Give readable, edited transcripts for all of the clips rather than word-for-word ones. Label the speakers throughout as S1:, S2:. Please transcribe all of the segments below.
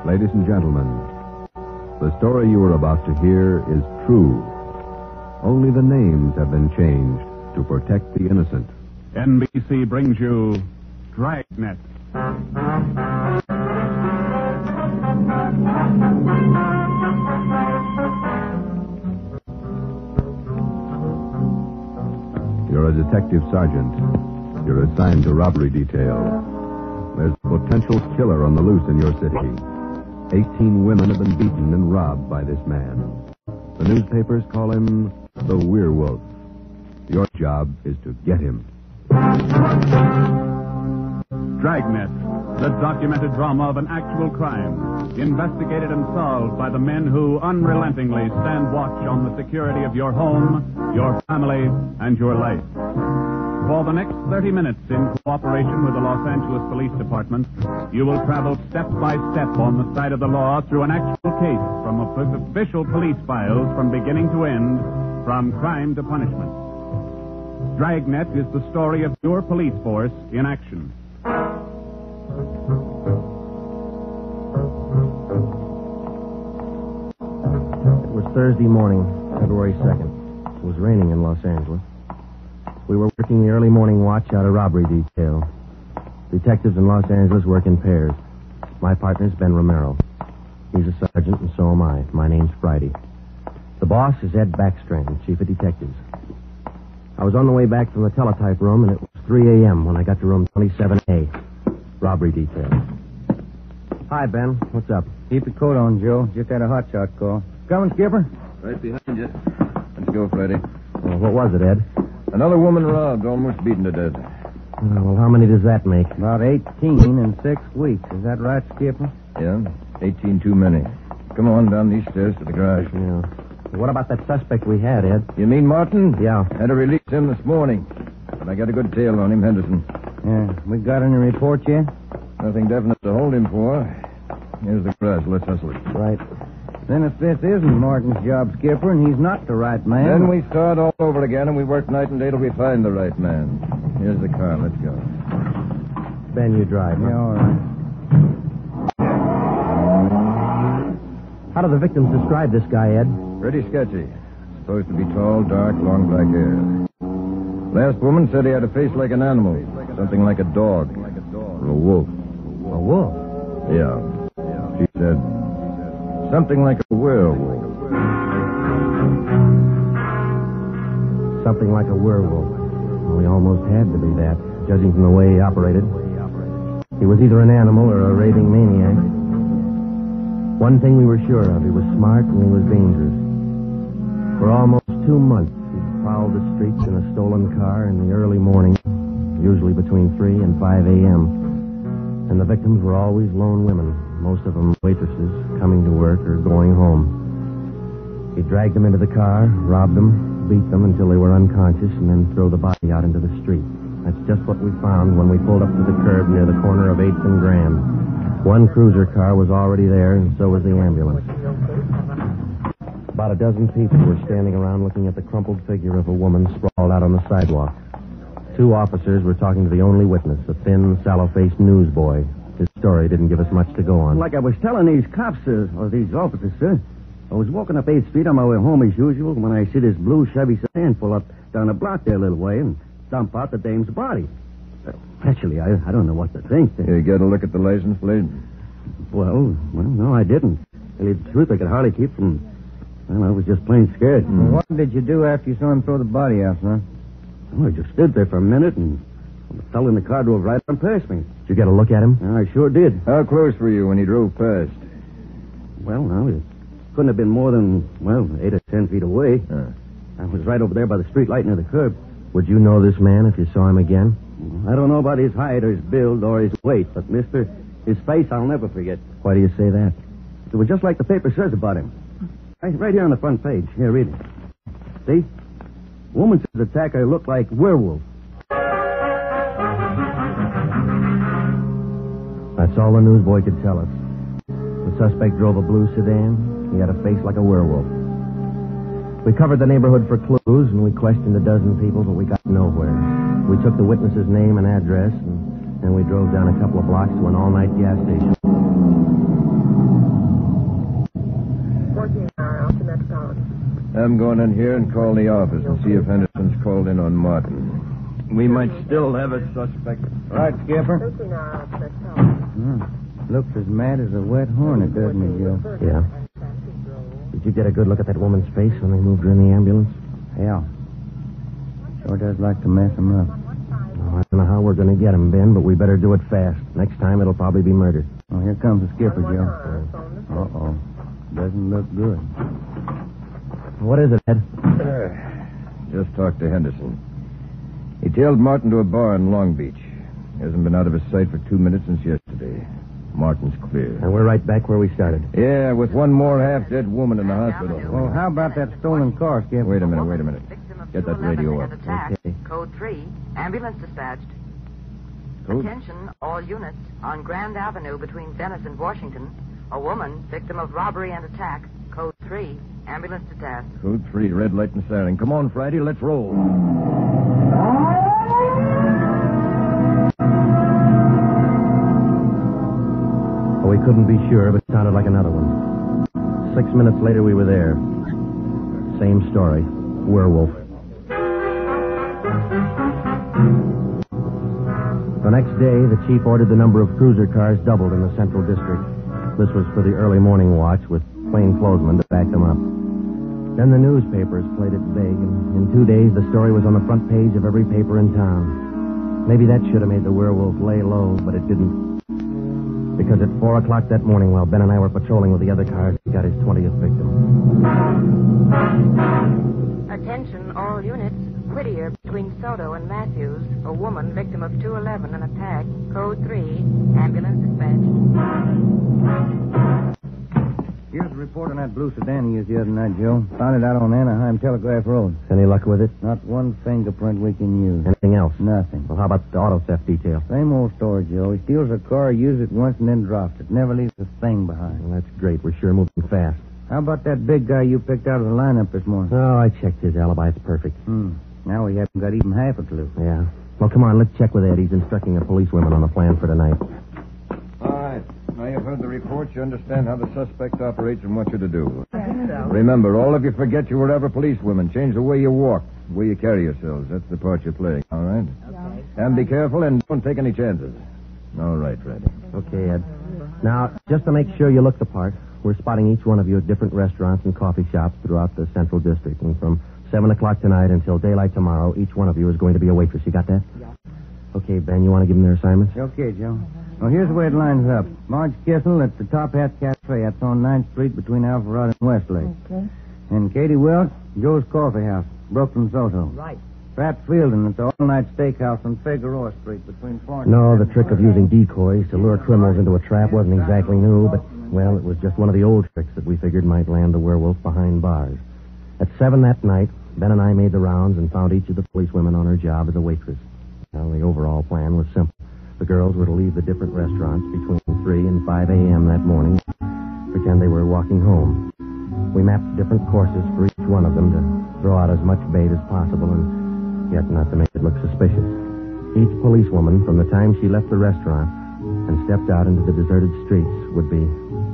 S1: Ladies and gentlemen, the story you are about to hear is true. Only the names have been changed to protect the innocent.
S2: NBC brings you Dragnet.
S1: You're a detective sergeant. You're assigned to robbery detail. There's a potential killer on the loose in your city. 18 women have been beaten and robbed by this man. The newspapers call him the werewolf. Your job is to get him.
S2: Dragnet, the documented drama of an actual crime, investigated and solved by the men who unrelentingly stand watch on the security of your home, your family, and your life. For the next 30 minutes, in cooperation with the Los Angeles Police Department, you will travel step by step on the side of the law through an actual case from official police files from beginning to end, from crime to punishment. Dragnet is the story of your police force in action.
S3: It was Thursday morning, February 2nd. It was raining in Los Angeles. We were working the early morning watch out of robbery detail. Detectives in Los Angeles work in pairs. My partner's Ben Romero. He's a sergeant, and so am I. My name's Friday. The boss is Ed Backstrand, chief of detectives. I was on the way back from the teletype room, and it was 3 a.m. when I got to room 27A, robbery detail. Hi, Ben. What's up?
S4: Keep your coat on, Joe. Just had a hot shot call. Coming, Skipper?
S5: Right behind you. Let's go, Freddy.
S3: Well, what was it, Ed?
S5: Another woman robbed, almost beaten to death.
S3: Well, how many does that make?
S4: About 18 in 6 weeks. Is that right, Skipper?
S5: Yeah, 18 too many. Come on down these stairs to the garage.
S3: Yeah. What about that suspect we had, Ed?
S5: You mean Martin?
S3: Yeah.
S5: Had to release him this morning. But I got a good tail on him, Henderson.
S4: Yeah. We got any reports yet?
S5: Nothing definite to hold him for. Here's the garage. Let's hustle it.
S3: Right.
S4: Then if this isn't Martin's job, Skipper, and he's not the right man...
S5: Then we start all over again, and we work night and day till we find the right man. Here's the car. Let's go.
S3: Ben, you drive. Huh?
S4: Yeah, all right.
S3: How do the victims describe this guy, Ed?
S5: Pretty sketchy. Supposed to be tall, dark, long black hair. Last woman said he had a face like an animal. Something like a dog. Or a wolf.
S3: A wolf?
S5: Yeah. She said something like a werewolf.
S3: Something like a werewolf. Well, he almost had to be that, judging from the way he operated. He was either an animal or a raving maniac. One thing we were sure of, he was smart and he was dangerous. For almost 2 months, he prowled the streets in a stolen car in the early morning, usually between 3 and 5 a.m., and the victims were always lone women, most of them waitresses, coming to work or going home. He dragged them into the car, robbed them, beat them until they were unconscious, and then throw the body out into the street. That's just what we found when we pulled up to the curb near the corner of 8th and Grand. One cruiser car was already there, and so was the ambulance. About a dozen people were standing around looking at the crumpled figure of a woman sprawled out on the sidewalk. 2 officers were talking to the only witness, a thin, sallow-faced newsboy. His story didn't give us much to go on.
S4: Like I was telling these cops, or these officers, sir, I was walking up 8th Street on my way home as usual when I see this blue Chevy sedan pull up down a block there a little way and dump out the dame's body. Actually, I don't know what to think.
S5: You got a look at the license plate?
S4: Well, no, I didn't. Tell you the truth, I could hardly keep from... Well, I was just plain scared. What did you do after you saw him throw the body out, son? Well, I just stood there for a minute, and the fellow in the car drove right on past me.
S3: Did you get a look at him?
S4: Yeah, I sure did.
S5: How close were you when he drove past?
S4: Well, no, it couldn't have been more than, 8 or 10 feet away. I was right over there by the street light near the curb.
S3: Would you know this man if you saw him again?
S4: I don't know about his height or his build or his weight, but, mister, his face I'll never forget.
S3: Why do you say that?
S4: It was just like the paper says about him. Right here on the front page. Here, read it. See? Woman says the attacker looked like werewolf.
S3: That's all the newsboy could tell us. The suspect drove a blue sedan. He had a face like a werewolf. We covered the neighborhood for clues, and we questioned a dozen people, but we got nowhere. We took the witness's name and address, and Then we drove down a couple of blocks to an all-night gas station.
S6: 14-hour out to Metropolitan.
S5: I'm going in here and call the office and see if Henderson's called in on Martin. We might still have a suspect.
S4: Right, Skipper?
S6: 13-hour out to Metropolitan.
S4: Looks as mad as a wet hornet, doesn't it, Joe?
S3: Yeah. Did you get a good look at that woman's face when they moved her in the ambulance?
S4: Yeah. Sure does like to mess him up.
S3: Oh, I don't know how we're going to get him, Ben, but we better do it fast. Next time it'll probably be murder.
S4: Oh, here comes the skipper, Joe. Uh-oh. Doesn't look good.
S3: What is it, Ed?
S5: Just talked to Henderson. He tailed Martin to a bar in Long Beach. He hasn't been out of his sight for 2 minutes since yesterday. Martin's clear.
S3: And we're right back where we started.
S5: Yeah, with one more half-dead woman in the hospital.
S4: Well, how about that stolen car, Skipper?
S5: Wait a minute. Get that radio up.
S3: Okay.
S7: Code 3, ambulance dispatched.
S5: Code?
S7: Attention, all units. On Grand Avenue between Venice and Washington, a woman, victim of robbery and attack. Code 3, ambulance detached.
S5: Code 3, red light and siren. Come on, Friday, let's roll.
S3: Well, we couldn't be sure, but it sounded like another one. 6 minutes later, we were there. Same story. Werewolf. The next day, the chief ordered the number of cruiser cars doubled in the Central District. This was for the early morning watch, with plainclothesmen to back them up. Then the newspapers played it big, and in 2 days, the story was on the front page of every paper in town. Maybe that should have made the werewolf lay low, but it didn't. Because at 4 o'clock that morning, while Ben and I were patrolling with the other cars, he got his 20th victim.
S7: Attention, all units. Whittier between Soto and Matthews, a woman, victim of 211, an attack. Code 3, ambulance dispatched.
S4: Here's a report on that blue sedan he used the other night, Joe. Found it out on Anaheim Telegraph Road.
S3: Any luck with it?
S4: Not one fingerprint we can use.
S3: Anything else?
S4: Nothing.
S3: Well, how about the auto theft detail?
S4: Same old story, Joe. He steals a car, uses it once, and then drops it. Never leaves a thing behind.
S3: Well, that's great. We're sure moving fast.
S4: How about that big guy you picked out of the lineup this morning?
S3: Oh, I checked his alibi. It's perfect.
S4: Now we haven't got even half a clue.
S3: Yeah. Well, come on, let's check with Ed. He's instructing the policewomen on the plan for tonight.
S5: All right. Now you've heard the report. You understand how the suspect operates and what you're to do.
S6: I think so.
S5: Remember, all of you forget you were ever policewomen. Change the way you walk, the way you carry yourselves. That's the part you're playing, all right?
S6: Okay.
S5: And be careful and don't take any chances. All right, Freddy.
S3: Okay, Ed. Now, just to make sure you look the part, we're spotting each one of you at different restaurants and coffee shops throughout the Central District. And from 7 o'clock tonight until daylight tomorrow, each one of you is going to be a waitress. You got that?
S6: Yeah.
S3: Okay, Ben, you want to give them their assignments?
S4: Okay, Joe. Well, here's the way it lines up. Marge Kissel at the Top Hat Cafe. That's on 9th Street between Alpharetta and Westlake.
S6: Okay.
S4: And Katie Wilkes, Joe's Coffee House, Brooklyn, Soto.
S6: Right.
S4: Pat Fielding at the all-night steakhouse on Figueroa Street between Florence.
S3: No, the trick of using decoys to lure criminals into a trap wasn't exactly new, but, well, it was just one of the old tricks that we figured might land the werewolf behind bars. At 7 that night, Ben and I made the rounds and found each of the policewomen on her job as a waitress. Well, the overall plan was simple. The girls were to leave the different restaurants between 3 and 5 a.m. that morning, pretend they were walking home. We mapped different courses for each one of them to throw out as much bait as possible and yet not to make it look suspicious. Each policewoman, from the time she left the restaurant and stepped out into the deserted streets, would be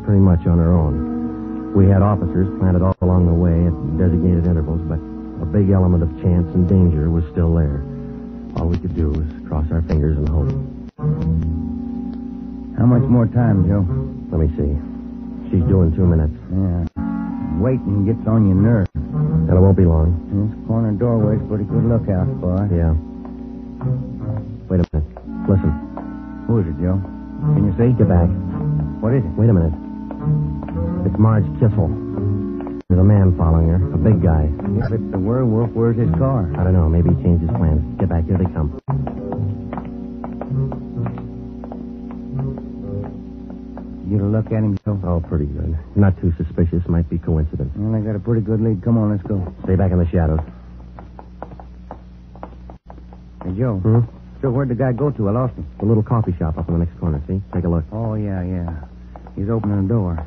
S3: pretty much on her own. We had officers planted all along the way at designated intervals, but a big element of chance and danger was still there. All we could do was cross our fingers and hope.
S4: How much more time, Joe?
S3: Let me see. She's due in 2 minutes.
S4: Yeah. Waiting gets on your nerves.
S3: And it won't be long.
S4: This corner doorway's a pretty good lookout spot.
S3: Yeah. Wait a minute. Listen.
S4: Who is it, Joe? Can you see?
S3: Get back.
S4: What is it?
S3: Wait a minute. It's Marge Kissel. There's a man following her. A big guy.
S4: If it's the werewolf, where's his car?
S3: I don't know. Maybe he changed his plans. Get back. Here they come.
S4: You to look at him, Joe?
S3: Oh, pretty good. Not too suspicious. Might be coincidence.
S4: Well, I got a pretty good lead. Come on, let's go.
S3: Stay back in the shadows.
S4: Hey, Joe.
S3: Hmm?
S4: So where'd the guy go to? I lost him.
S3: The little coffee shop up in the next corner, see? Take a look.
S4: Oh, yeah. He's opening the door.